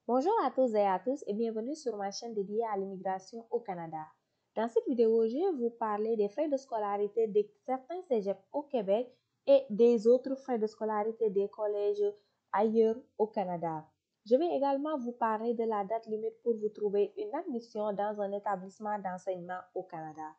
Bonjour à tous et à tous et bienvenue sur ma chaîne dédiée à l'immigration au Canada. Dans cette vidéo, je vais vous parler des frais de scolarité de certains cégeps au Québec et des autres frais de scolarité des collèges ailleurs au Canada. Je vais également vous parler de la date limite pour vous trouver une admission dans un établissement d'enseignement au Canada.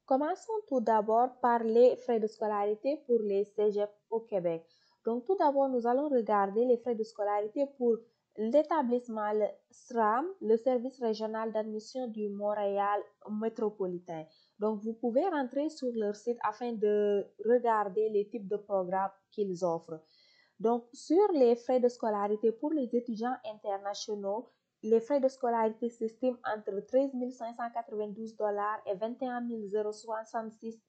Commençons tout d'abord par les frais de scolarité pour les cégeps au Québec. Donc, tout d'abord, nous allons regarder les frais de scolarité pour l'établissement le SRAM, le service régional d'admission du Montréal métropolitain. Donc, vous pouvez rentrer sur leur site afin de regarder les types de programmes qu'ils offrent. Donc, sur les frais de scolarité pour les étudiants internationaux, les frais de scolarité s'estiment entre 13 592 et 21 066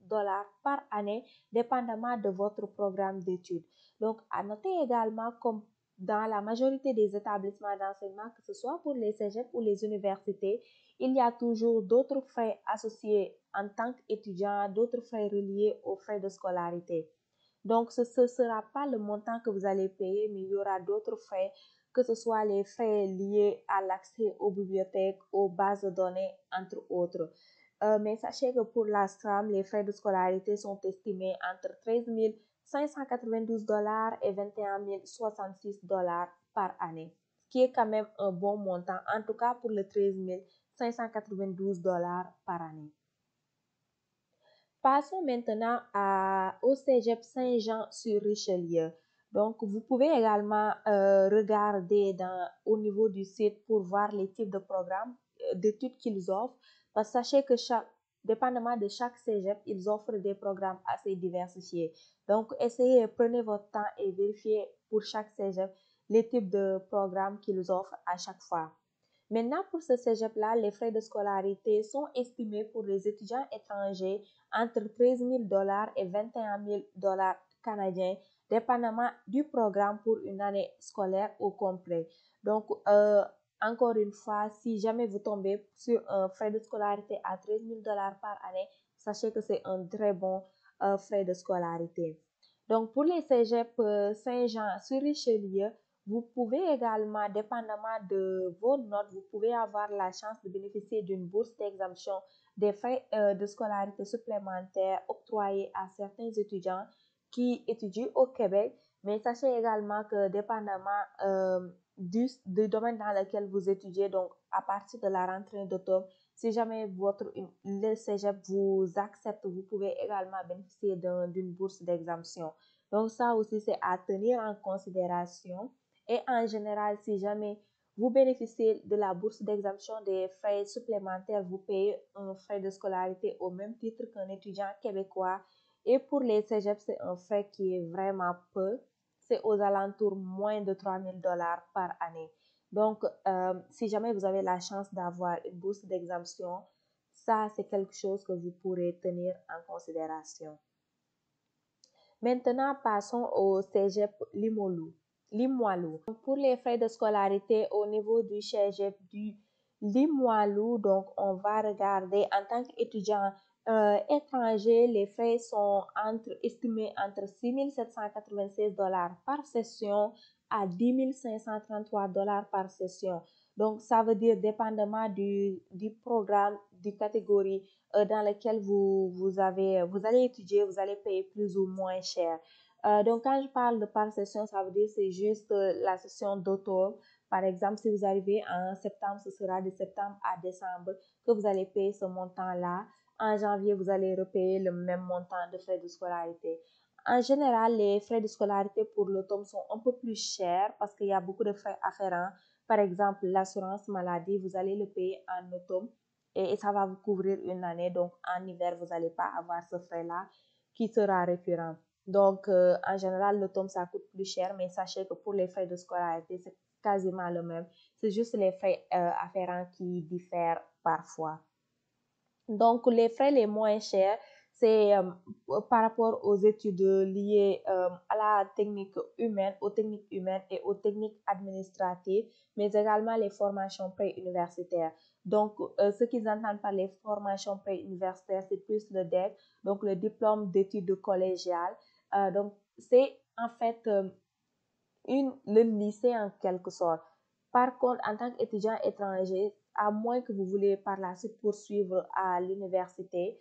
par année, dépendamment de votre programme d'études. Donc, à noter également, comme dans la majorité des établissements d'enseignement, que ce soit pour les cégeps ou les universités, il y a toujours d'autres frais associés en tant qu'étudiant, d'autres frais reliés aux frais de scolarité. Donc, ce ne sera pas le montant que vous allez payer, mais il y aura d'autres frais, que ce soit les frais liés à l'accès aux bibliothèques, aux bases de données, entre autres. Mais sachez que pour la SRAM, les frais de scolarité sont estimés entre 13 592 et 21 066 par année, ce qui est quand même un bon montant, en tout cas pour le 13 592 par année. Passons maintenant au Cégep Saint-Jean-sur-Richelieu. Donc, vous pouvez également regarder au niveau du site pour voir les types de programmes d'études qu'ils offrent. Parce que sachez que dépendamment de chaque cégep, ils offrent des programmes assez diversifiés. Donc, prenez votre temps et vérifiez pour chaque cégep les types de programmes qu'ils offrent à chaque fois. Maintenant, pour ce cégep-là, les frais de scolarité sont estimés pour les étudiants étrangers entre 13 000 et 21 000 canadiens, dépendamment du programme pour une année scolaire au complet. Donc, encore une fois, si jamais vous tombez sur un frais de scolarité à 13 000 par année, sachez que c'est un très bon frais de scolarité. Donc, pour les cégeps Saint-Jean-sur-Richelieu, vous pouvez également, dépendamment de vos notes, vous pouvez avoir la chance de bénéficier d'une bourse d'exemption des frais de scolarité supplémentaires octroyés à certains étudiants qui étudient au Québec. Mais sachez également que dépendamment du domaine dans lequel vous étudiez, donc à partir de la rentrée d'octobre, si jamais le cégep vous accepte, vous pouvez également bénéficier d'une bourse d'exemption. Donc ça aussi, c'est à tenir en considération. Et en général, si jamais vous bénéficiez de la bourse d'exemption des frais supplémentaires, vous payez un frais de scolarité au même titre qu'un étudiant québécois. Et pour les cégeps, c'est un frais qui est vraiment peu. C'est aux alentours moins de 3 000 par année. Donc, si jamais vous avez la chance d'avoir une bourse d'exemption, ça, c'est quelque chose que vous pourrez tenir en considération. Maintenant, passons au cégep Limoilou. Pour les frais de scolarité au niveau du cégep du Limoilou, donc on va regarder en tant qu'étudiant étranger, les frais sont estimés entre 6 796 par session à 10 533 par session. Donc, ça veut dire dépendamment du programme, du catégorie dans lequel vous allez étudier, vous allez payer plus ou moins cher. Donc, quand je parle de par session, ça veut dire c'est juste la session d'automne. Par exemple, si vous arrivez en septembre, ce sera de septembre à décembre que vous allez payer ce montant-là. En janvier, vous allez repayer le même montant de frais de scolarité. En général, les frais de scolarité pour l'automne sont un peu plus chers parce qu'il y a beaucoup de frais afférents. Par exemple, l'assurance maladie, vous allez le payer en automne et ça va vous couvrir une année. Donc, en hiver, vous n'allez pas avoir ce frais-là qui sera récurrent. Donc, en général, l'automne, ça coûte plus cher, mais sachez que pour les frais de scolarité, c'est quasiment le même. C'est juste les frais afférents qui diffèrent parfois. Donc, les frais les moins chers, c'est par rapport aux études liées à la technique humaine, aux techniques humaines et aux techniques administratives, mais également les formations préuniversitaires. Donc, ce qu'ils entendent par les formations préuniversitaires, c'est plus le DEC, donc le diplôme d'études collégiales. Donc, c'est en fait le lycée en quelque sorte. Par contre, en tant qu'étudiant étranger, à moins que vous voulez par la suite poursuivre à l'université,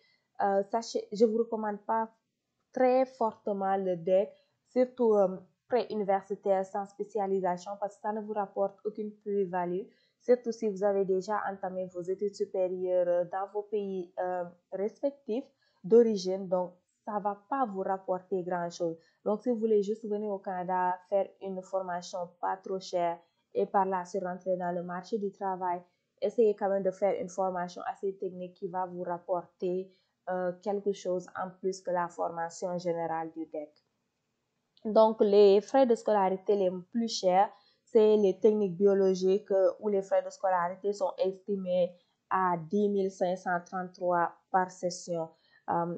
sachez, je vous recommande pas très fortement le DEC, surtout pré-universitaire sans spécialisation, parce que ça ne vous rapporte aucune plus-value, surtout si vous avez déjà entamé vos études supérieures dans vos pays respectifs d'origine. Donc, ça va pas vous rapporter grand-chose. Donc, si vous voulez juste venir au Canada, faire une formation pas trop chère et par là se rentrer dans le marché du travail, essayez quand même de faire une formation assez technique qui va vous rapporter quelque chose en plus que la formation générale du DEC. Donc, les frais de scolarité les plus chers, c'est les techniques biologiques où les frais de scolarité sont estimés à 10 533 par session.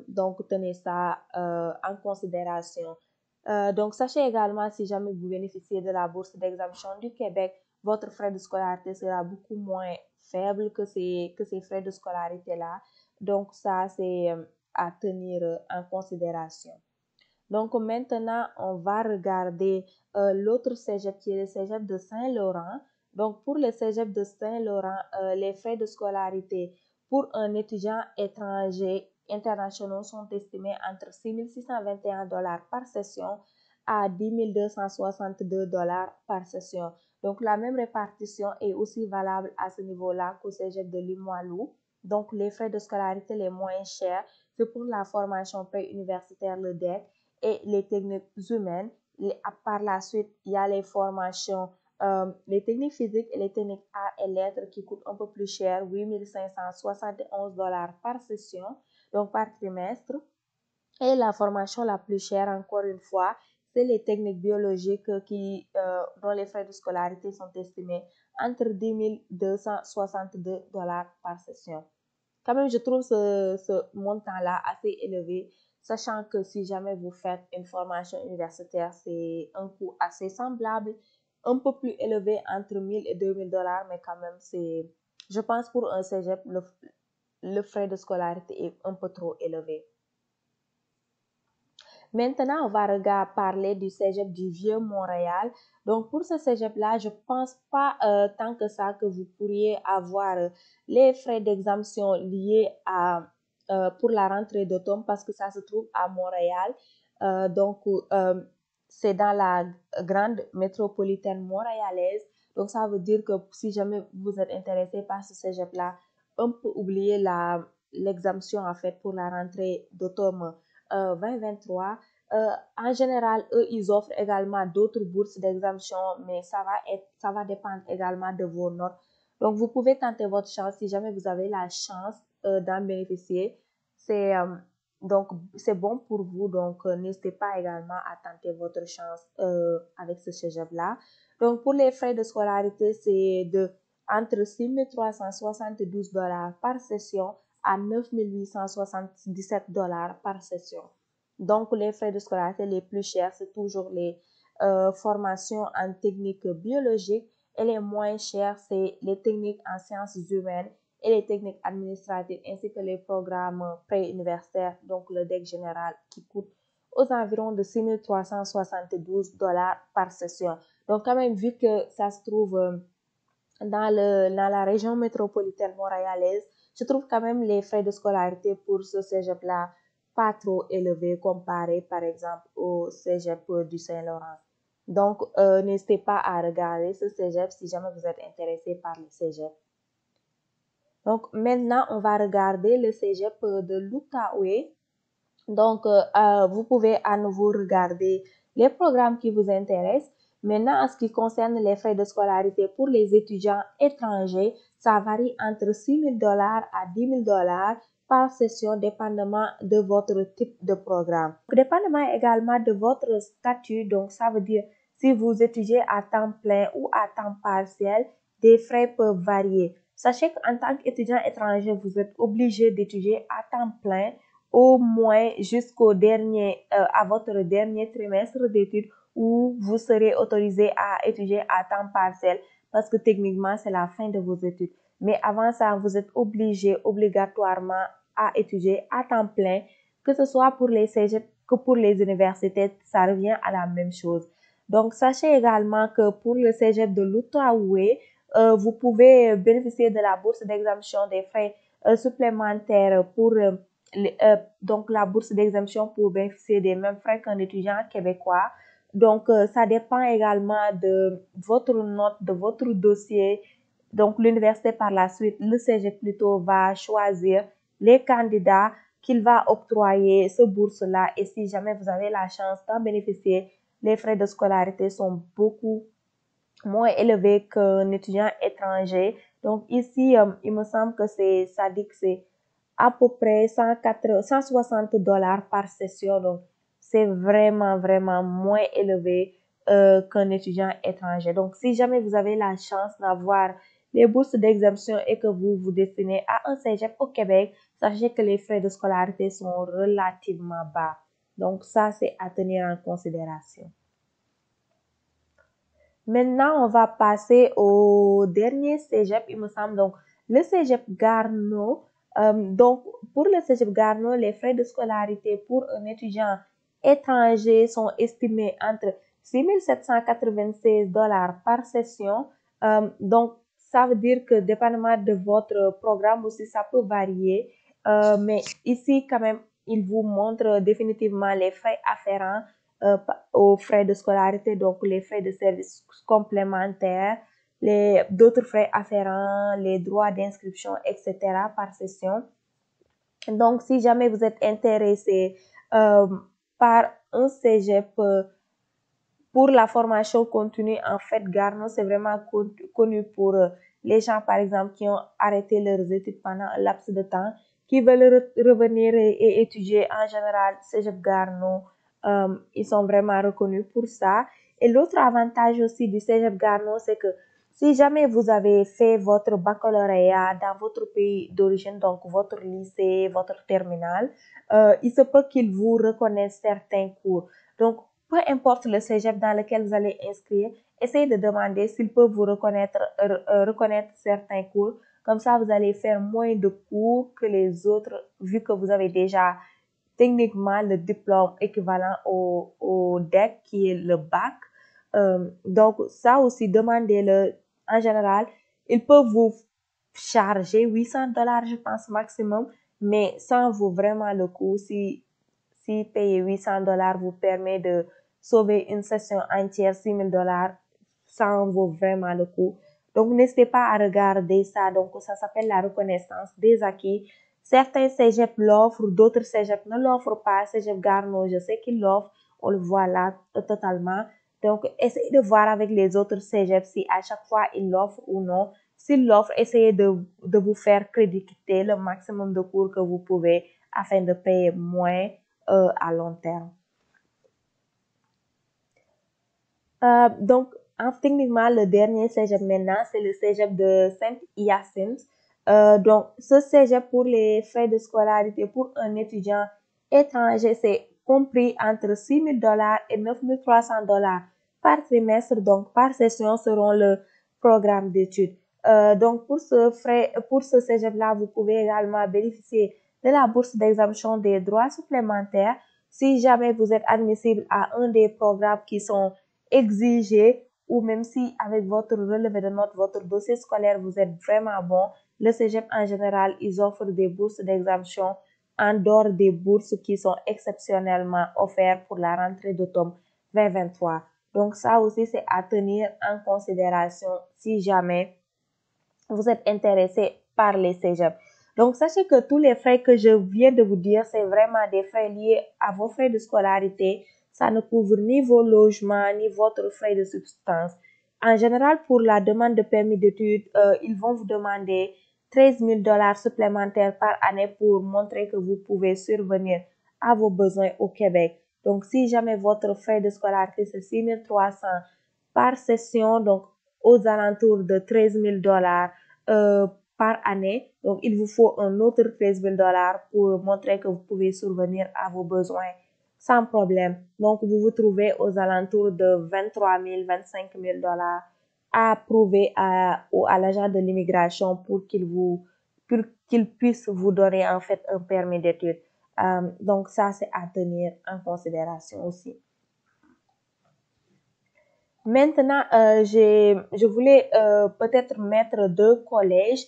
Donc, tenez ça en considération. Donc, sachez également, si jamais vous bénéficiez de la bourse d'exemption du Québec, votre frais de scolarité sera beaucoup moins faible que ces frais de scolarité-là. Donc, ça, c'est à tenir en considération. Donc, maintenant, on va regarder l'autre cégep qui est le cégep de Saint-Laurent. Donc, pour le cégep de Saint-Laurent, les frais de scolarité pour un étudiant étranger international sont estimés entre 6 621 $ par session à 10 262 $ par session. Donc, la même répartition est aussi valable à ce niveau-là qu'au cégep de Limoilou. Donc, les frais de scolarité les moins chers, c'est pour la formation pré-universitaire, le DEC, et les techniques humaines. Par la suite, il y a les formations, les techniques physiques et les techniques arts et lettres qui coûtent un peu plus cher, 8 571 $ par session, donc par trimestre. Et la formation la plus chère, encore une fois, c'est les techniques biologiques dont les frais de scolarité sont estimés entre 10 262 $ par session. Quand même, je trouve ce montant-là assez élevé, sachant que si jamais vous faites une formation universitaire, c'est un coût assez semblable, un peu plus élevé entre 1000 et 2000 $, mais quand même, je pense pour un cégep, le frais de scolarité est un peu trop élevé. Maintenant, on va parler du cégep du Vieux-Montréal. Donc, pour ce cégep-là, je pense pas tant que ça que vous pourriez avoir les frais d'exemption liés pour la rentrée d'automne parce que ça se trouve à Montréal. Donc, c'est dans la grande métropolitaine montréalaise. Donc, ça veut dire que si jamais vous êtes intéressé par ce cégep-là, on peut oublier l'exemption en fait pour la rentrée d'automne 2023. En général, eux, ils offrent également d'autres bourses d'exemption, mais ça va dépendre également de vos notes. Donc, vous pouvez tenter votre chance si jamais vous avez la chance d'en bénéficier. Donc, c'est bon pour vous. Donc, n'hésitez pas également à tenter votre chance avec ce cégep-là. Donc, pour les frais de scolarité, c'est entre 6 372 $ par session à 9 877 $ par session. Donc, les frais de scolarité les plus chers, c'est toujours les formations en technique biologique et les moins chers, c'est les techniques en sciences humaines et les techniques administratives ainsi que les programmes pré-universitaires, donc le DEC général qui coûte aux environs de 6 372 $ par session. Donc, quand même, vu que ça se trouve dans la région métropolitaine montréalaise, je trouve quand même les frais de scolarité pour ce cégep-là pas trop élevés comparé par exemple au cégep du Saint-Laurent. Donc, n'hésitez pas à regarder ce cégep si jamais vous êtes intéressé par le cégep. Donc, maintenant, on va regarder le cégep de l'Outaouais. Donc, vous pouvez à nouveau regarder les programmes qui vous intéressent. Maintenant, en ce qui concerne les frais de scolarité pour les étudiants étrangers, ça varie entre 6 000 $ à 10 000 $ par session, dépendamment de votre type de programme. Dépendamment également de votre statut, donc ça veut dire si vous étudiez à temps plein ou à temps partiel, des frais peuvent varier. Sachez qu'en tant qu'étudiant étranger, vous êtes obligé d'étudier à temps plein au moins à votre dernier trimestre d'études où vous serez autorisé à étudier à temps partiel parce que techniquement, c'est la fin de vos études. Mais avant ça, vous êtes obligé obligatoirement à étudier à temps plein, que ce soit pour les cégeps que pour les universités, ça revient à la même chose. Donc, sachez également que pour le cégep de l'Outaouais, vous pouvez bénéficier de la bourse d'exemption des frais supplémentaires pour donc la bourse d'exemption pour bénéficier des mêmes frais qu'un étudiant québécois. Donc, ça dépend également de votre note, de votre dossier. Donc, l'université par la suite, le cégep plutôt, va choisir les candidats qu'il va octroyer ce bourse-là. Et si jamais vous avez la chance d'en bénéficier, les frais de scolarité sont beaucoup moins élevés qu'un étudiant étranger. Donc, ici, il me semble que ça dit que c'est à peu près 160 $ par session. Donc, c'est vraiment, vraiment moins élevé qu'un étudiant étranger. Donc, si jamais vous avez la chance d'avoir les bourses d'exemption et que vous vous destinez à un cégep au Québec, sachez que les frais de scolarité sont relativement bas. Donc, ça, c'est à tenir en considération. Maintenant, on va passer au dernier cégep, il me semble. Donc, le cégep Garneau. Donc, pour le cégep Garneau, les frais de scolarité pour un étudiant étranger sont estimés entre 6 796 $ par session. Donc, ça veut dire que dépendamment de votre programme aussi, ça peut varier. Mais ici, quand même, il vous montre définitivement les frais afférents aux frais de scolarité, donc les frais de services complémentaires, d'autres frais afférents, les droits d'inscription, etc. par session. Donc, si jamais vous êtes intéressé par un cégep pour la formation continue, en fait, Garneau, c'est vraiment connu pour les gens, par exemple, qui ont arrêté leurs études pendant un laps de temps, qui veulent revenir et étudier en général cégep Garneau. Ils sont vraiment reconnus pour ça. Et l'autre avantage aussi du cégep Garneau, c'est que si jamais vous avez fait votre baccalauréat dans votre pays d'origine, donc votre lycée, votre terminale, il se peut qu'ils vous reconnaissent certains cours. Donc, peu importe le cégep dans lequel vous allez inscrire, essayez de demander s'ils peuvent vous reconnaître certains cours. Comme ça, vous allez faire moins de cours que les autres, vu que vous avez déjà techniquement le diplôme équivalent au DEC, qui est le bac. Donc, ça aussi, demandez-le. En général, ils peuvent vous charger 800 $, je pense, maximum, mais ça en vaut vraiment le coup. Si payer 800 $ vous permet de sauver une session entière, 6 000 $, ça en vaut vraiment le coup. Donc, n'hésitez pas à regarder ça. Donc, ça s'appelle la reconnaissance des acquis. Certains cégeps l'offrent, d'autres cégeps ne l'offrent pas. Cégep Garneau, je sais qu'il l'offre. On le voit là totalement. Donc, essayez de voir avec les autres cégeps si à chaque fois ils l'offrent ou non. S'ils l'offrent, essayez de vous faire créditer le maximum de cours que vous pouvez afin de payer moins à long terme. Donc, techniquement, le dernier cégep maintenant, c'est le cégep de Saint-Hyacinthe. Donc, ce cégep pour les frais de scolarité pour un étudiant étranger, c'est compris entre 6 000 $ et 9 300 $ par trimestre, donc par session selon le programme d'études. Donc, pour ce cégep-là, vous pouvez également bénéficier de la bourse d'exemption des droits supplémentaires si jamais vous êtes admissible à un des programmes qui sont exigés, ou même si avec votre relevé de notes, votre dossier scolaire, vous êtes vraiment bon. Le cégep en général, ils offrent des bourses d'exemption en dehors des bourses qui sont exceptionnellement offertes pour la rentrée d'automne 2023. Donc ça aussi, c'est à tenir en considération si jamais vous êtes intéressé par les cégeps. Donc, sachez que tous les frais que je viens de vous dire, c'est vraiment des frais liés à vos frais de scolarité. Ça ne couvre ni vos logements, ni votre frais de substance. En général, pour la demande de permis d'études, ils vont vous demander 13 000 $ supplémentaires par année pour montrer que vous pouvez survenir à vos besoins au Québec. Donc, si jamais votre frais de scolarité, c'est 6 300 par session, donc aux alentours de 13 000 $ par année. Donc, il vous faut un autre 13 000 $ pour montrer que vous pouvez survenir à vos besoins sans problème. Donc, vous vous trouvez aux alentours de 23 000, 25 000 $ à prouver à l'agent de l'immigration pour qu'il puisse vous donner en fait un permis d'études. Donc, ça, c'est à tenir en considération aussi. Maintenant, je voulais peut-être mettre deux collèges.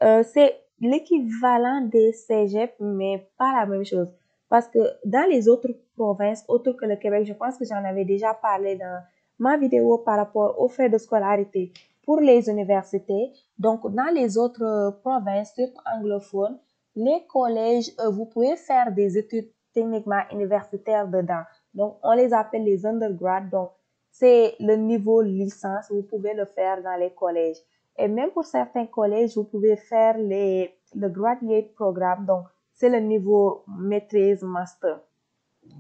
C'est l'équivalent des cégeps, mais pas la même chose. Parce que dans les autres provinces, autres que le Québec, je pense que j'en avais déjà parlé dans ma vidéo par rapport aux frais de scolarité pour les universités. Donc, dans les autres provinces, surtout anglophones, les collèges, vous pouvez faire des études techniquement universitaires dedans. Donc, on les appelle les undergrads. Donc, c'est le niveau licence. Vous pouvez le faire dans les collèges. Et même pour certains collèges, vous pouvez faire le graduate programme. Donc, c'est le niveau maîtrise master.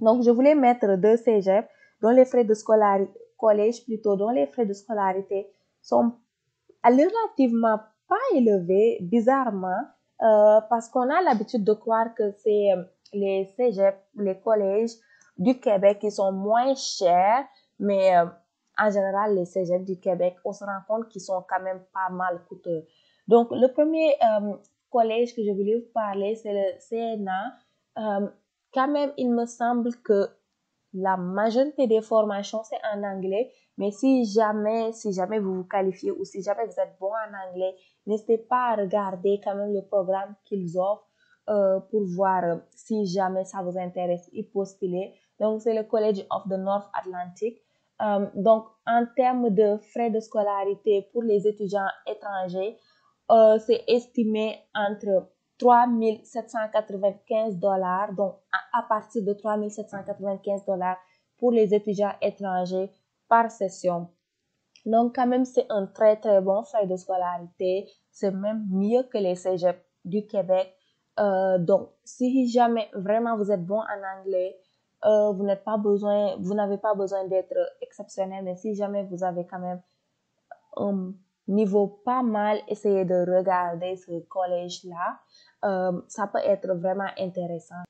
Donc, je voulais mettre deux cégeps dont les frais de scolarité, collège plutôt, dont les frais de scolarité sont relativement pas élevés, bizarrement, parce qu'on a l'habitude de croire que c'est les cégeps, les collèges du Québec qui sont moins chers, mais en général, les cégeps du Québec, on se rend compte qu'ils sont quand même pas mal coûteux. Donc, le premier collège que je voulais vous parler, c'est le CNA. Quand même, il me semble que la majorité des formations, c'est en anglais, mais si jamais vous vous qualifiez ou si jamais vous êtes bon en anglais, n'hésitez pas à regarder quand même le programme qu'ils offrent pour voir si jamais ça vous intéresse y postuler. Donc, c'est le College of the North Atlantic. Donc, en termes de frais de scolarité pour les étudiants étrangers, c'est estimé entre 3 795 $, donc à partir de 3 795 $ pour les étudiants étrangers par session. Donc, quand même, c'est un très, très bon frais de scolarité. C'est même mieux que les cégeps du Québec. Donc, si jamais vraiment vous êtes bon en anglais, vous n'avez pas besoin d'être exceptionnel, mais si jamais vous avez quand même un niveau pas mal, essayez de regarder ce collège-là. Ça peut être vraiment intéressant.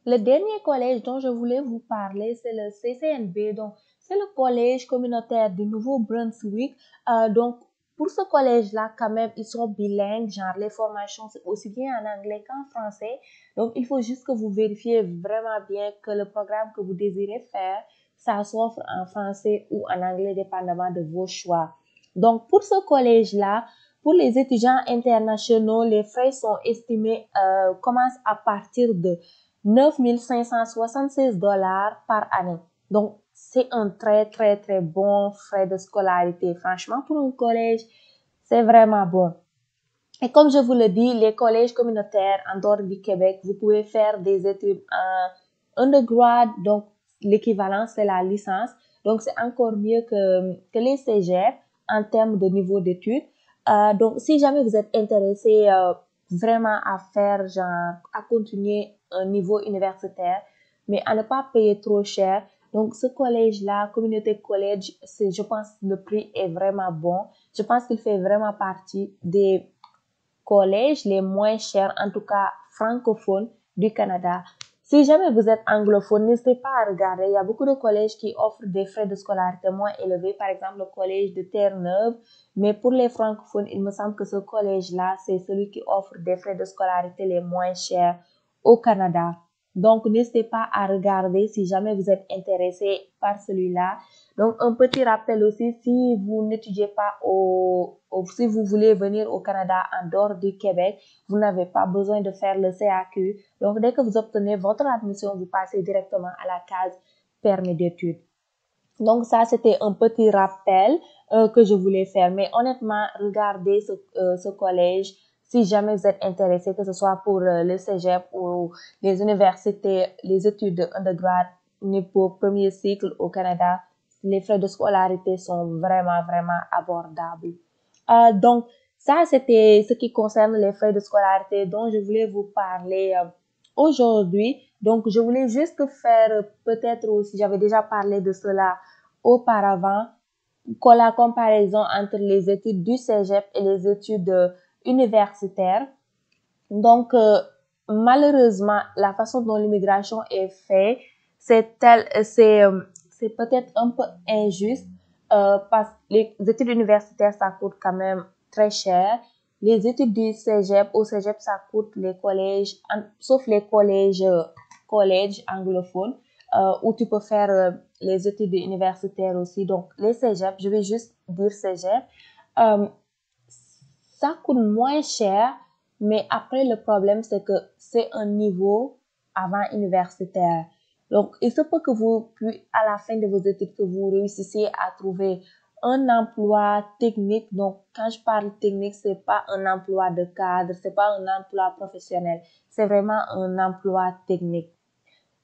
Le dernier collège dont je voulais vous parler, c'est le CCNB. Donc, c'est le collège communautaire du Nouveau-Brunswick. Donc, pour ce collège-là, quand même, ils sont bilingues. Genre, les formations, c'est aussi bien en anglais qu'en français. Donc, il faut juste que vous vérifiez vraiment bien que le programme que vous désirez faire, ça s'offre en français ou en anglais, dépendamment de vos choix. Donc, pour ce collège-là, pour les étudiants internationaux, les frais sont estimés, commencent à partir de 9 576 $ par année. Donc, c'est un très, très, très bon frais de scolarité. Franchement, pour un collège, c'est vraiment bon. Et comme je vous le dis, les collèges communautaires en dehors du Québec, vous pouvez faire des études en undergrad, donc l'équivalent, c'est la licence. Donc, c'est encore mieux que les cégeps en termes de niveau d'études. Donc, si jamais vous êtes intéressé vraiment à faire, genre, à continuer un niveau universitaire, mais à ne pas payer trop cher. Donc, ce collège-là, Community College, je pense que le prix est vraiment bon. Je pense qu'il fait vraiment partie des collèges les moins chers, en tout cas francophones du Canada. Si jamais vous êtes anglophone, n'hésitez pas à regarder. Il y a beaucoup de collèges qui offrent des frais de scolarité moins élevés. Par exemple, le collège de Terre-Neuve. Mais pour les francophones, il me semble que ce collège-là, c'est celui qui offre des frais de scolarité les moins chers au Canada. Donc, n'hésitez pas à regarder si jamais vous êtes intéressé par celui-là. Donc, un petit rappel aussi, si vous n'étudiez pas si vous voulez venir au Canada en dehors du Québec, vous n'avez pas besoin de faire le CAQ. Donc, dès que vous obtenez votre admission, vous passez directement à la case permis d'études. Donc, ça, c'était un petit rappel que je voulais faire. Mais honnêtement, regardez ce collège si jamais vous êtes intéressé, que ce soit pour le cégep ou les universités, les études de undergrad pour premier cycle au Canada. Les frais de scolarité sont vraiment, vraiment abordables. Donc, ça, c'était ce qui concerne les frais de scolarité dont je voulais vous parler aujourd'hui. Donc, je voulais juste faire peut-être aussi, j'avais déjà parlé de cela auparavant, la comparaison entre les études du cégep et les études universitaires. Donc, malheureusement, la façon dont l'immigration est faite, c'est peut-être un peu injuste parce que les études universitaires, ça coûte quand même très cher. Les études du cégep, au cégep, ça coûte les collèges, sauf les collèges anglophones, où tu peux faire les études universitaires aussi. Donc, les cégeps, je vais juste dire cégep. Ça coûte moins cher, mais après, le problème, c'est que c'est un niveau avant universitaire. Donc, il se peut que vous, puis à la fin de vos études, que vous réussissiez à trouver un emploi technique. Donc, quand je parle technique, c'est pas un emploi de cadre, c'est pas un emploi professionnel, c'est vraiment un emploi technique.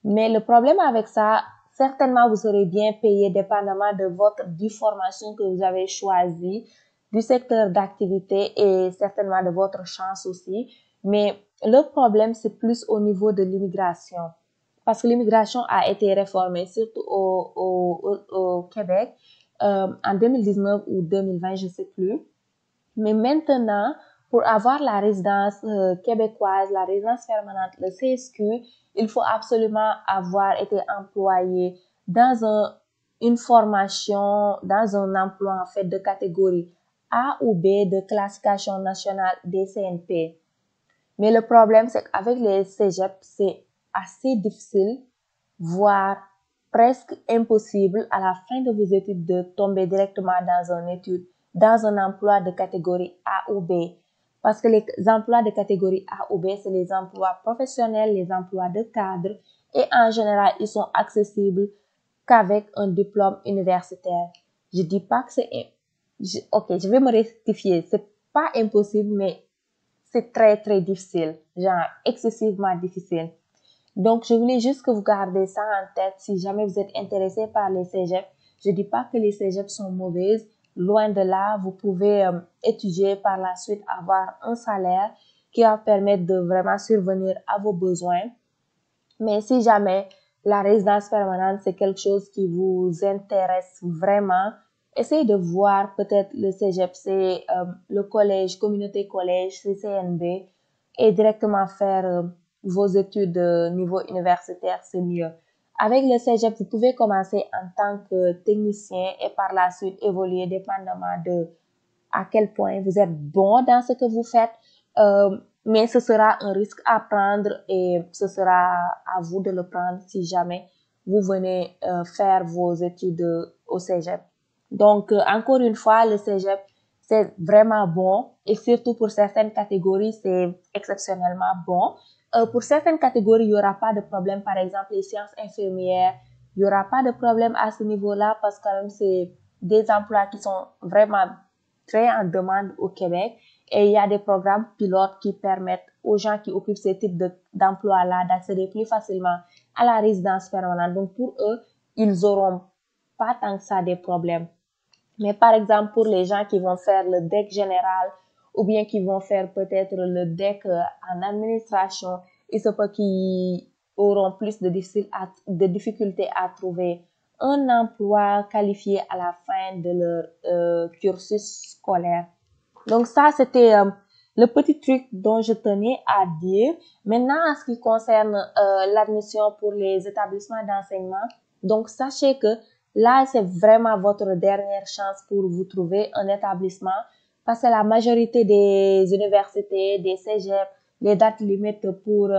Mais le problème avec ça, certainement vous serez bien payé dépendamment de du formation que vous avez choisi, du secteur d'activité et certainement de votre chance aussi. Mais le problème, c'est plus au niveau de l'immigration. Parce que l'immigration a été réformée, surtout au Québec, en 2019 ou 2020, je ne sais plus. Mais maintenant, pour avoir la résidence québécoise, la résidence permanente, le CSQ, il faut absolument avoir été employé dans une formation, dans un emploi en fait de catégorie A ou B de classification nationale des CNP. Mais le problème, c'est qu'avec les cégep, c'est assez difficile, voire presque impossible à la fin de vos études de tomber directement dans un emploi de catégorie A ou B. Parce que les emplois de catégorie A ou B, c'est les emplois professionnels, les emplois de cadre, et en général, ils sont accessibles qu'avec un diplôme universitaire. Je dis pas que ok, je vais me rectifier. C'est pas impossible, mais c'est très difficile, genre excessivement difficile. Donc, je voulais juste que vous gardez ça en tête si jamais vous êtes intéressé par les cégeps. Je dis pas que les cégeps sont mauvaises. Loin de là, vous pouvez étudier par la suite, avoir un salaire qui va permettre de vraiment survenir à vos besoins. Mais si jamais la résidence permanente, c'est quelque chose qui vous intéresse vraiment, essayez de voir peut-être le CGEP, le collège, communauté collège, CCNB, et directement faire vos études de niveau universitaire, c'est mieux. Avec le CEGEP, vous pouvez commencer en tant que technicien et par la suite évoluer dépendamment de à quel point vous êtes bon dans ce que vous faites. Mais ce sera un risque à prendre et ce sera à vous de le prendre si jamais vous venez faire vos études au cégep. Donc, encore une fois, le cégep, c'est vraiment bon et surtout pour certaines catégories, c'est exceptionnellement bon. Pour certaines catégories, il n'y aura pas de problème. Par exemple, les sciences infirmières, il n'y aura pas de problème à ce niveau-là parce que quand même, c'est des emplois qui sont vraiment très en demande au Québec et il y a des programmes pilotes qui permettent aux gens qui occupent ce type d'emploi-là d'accéder plus facilement à la résidence permanente. Donc, pour eux, ils auront pas tant que ça des problèmes. Mais par exemple, pour les gens qui vont faire le DEC général ou bien qui vont faire peut-être le DEC en administration, il se peut qu'ils auront plus de difficultés à trouver un emploi qualifié à la fin de leur cursus scolaire. Donc ça, c'était le petit truc dont je tenais à dire. Maintenant, en ce qui concerne l'admission pour les établissements d'enseignement, donc sachez que là, c'est vraiment votre dernière chance pour vous trouver un établissement parce que la majorité des universités, des cégeps, les dates limites pour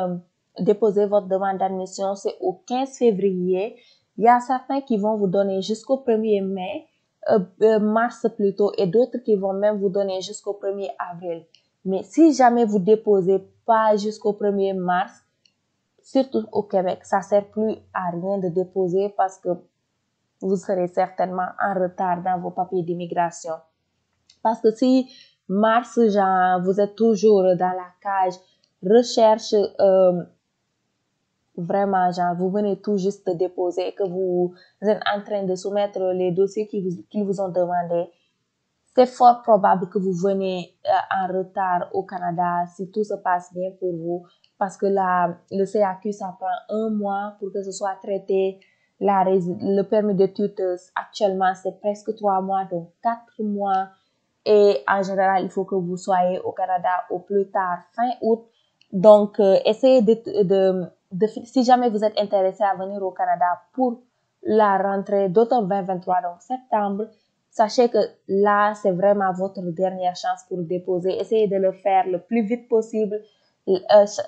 déposer votre demande d'admission, c'est au 15 février. Il y a certains qui vont vous donner jusqu'au 1er mai, mars plutôt, et d'autres qui vont même vous donner jusqu'au 1er avril. Mais si jamais vous déposez pas jusqu'au 1er mars, surtout au Québec, ça sert plus à rien de déposer parce que vous serez certainement en retard dans vos papiers d'immigration. Parce que si mars, genre, vous êtes toujours dans la cage recherche, vraiment, genre, vous venez tout juste de déposer et que vous êtes en train de soumettre les dossiers qu'ils vous ont demandé, c'est fort probable que vous venez en retard au Canada si tout se passe bien pour vous. Parce que le CAQ, ça prend 1 mois pour que ce soit traité. Le permis d'études, actuellement, c'est presque 3 mois, donc 4 mois. Et en général, il faut que vous soyez au Canada au plus tard fin août. Donc, essayez si jamais vous êtes intéressé à venir au Canada pour la rentrée d'automne 2023, donc septembre, sachez que là, c'est vraiment votre dernière chance pour déposer. Essayez de le faire le plus vite possible.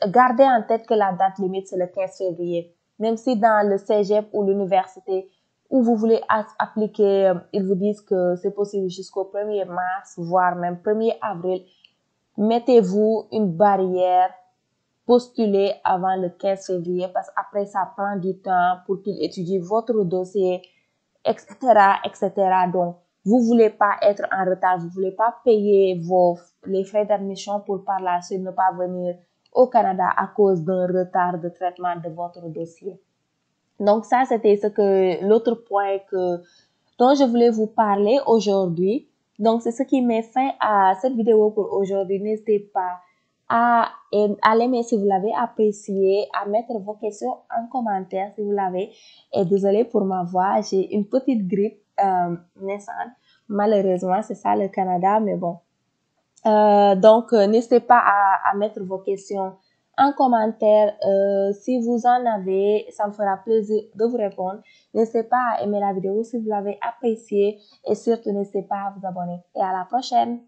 Gardez en tête que la date limite, c'est le 15 février. Même si dans le cégep ou l'université ou vous voulez appliquer, ils vous disent que c'est possible jusqu'au 1er mars, voire même 1er avril, mettez-vous une barrière, postulez avant le 15 février parce qu'après ça prend du temps pour qu'ils étudient votre dossier, etc., etc. Donc, vous voulez pas être en retard, vous voulez pas payer les frais d'admission pour par la suite ne pas venir au Canada à cause d'un retard de traitement de votre dossier. Donc ça, c'était l'autre point dont je voulais vous parler aujourd'hui. Donc c'est ce qui met fin à cette vidéo pour aujourd'hui. N'hésitez pas à l'aimer si vous l'avez apprécié, à mettre vos questions en commentaire si vous l'avez. Et désolé pour ma voix, j'ai une petite grippe naissante. Malheureusement, c'est ça le Canada, mais bon. Donc, n'hésitez pas à mettre vos questions en commentaire. Si vous en avez, ça me fera plaisir de vous répondre. N'hésitez pas à aimer la vidéo si vous l'avez appréciée et surtout n'hésitez pas à vous abonner. Et à la prochaine!